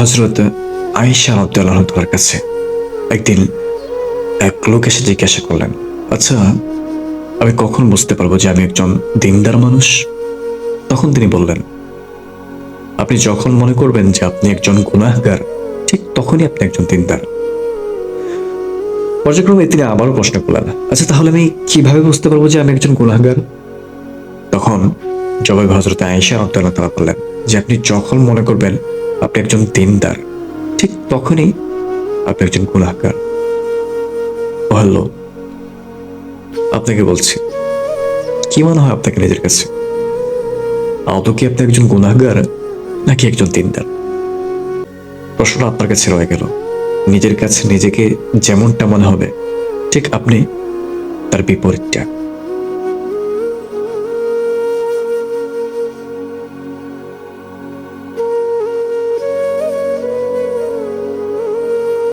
হযরত আয়েশা রাদিয়াল্লাহু আনহার কাছে একদিন এক লোক এসে জিজ্ঞাসা করলেন, আচ্ছা, আমি কখন বুঝতে পারবো যে আমি একজন দিনদার মানুষ? তখন তিনি বললেন, আপনি যখন মনে করবেন যে আপনি একজন গুনাহগার, ঠিক তখনই আপনি একজন দিনদার। পর্যায়ক্রমে তিনি আবারও প্রশ্ন করলেন, আচ্ছা, তাহলে আমি কিভাবে বুঝতে পারবো যে আমি একজন গুনাহগার? তখন জবাবে হযরত আয়েশা রাদিয়াল্লাহু তাআলা বললেন যে আপনি যখন মনে করবেন আপনি একজন দিনদার, ঠিক তখনই আপনি একজন গুনাহগার। হ্যালো, আপনাকে বলছি, কি মনে হয় আপনাকে নিজের কাছে? আদৌ কি আপনি একজন গুনাহগার নাকি একজন দিনদার? প্রশ্নটা আপনার কাছে রয়ে গেল। নিজের কাছে নিজেকে যেমনটা মনে হবে, ঠিক আপনি তার বিপরীতটা।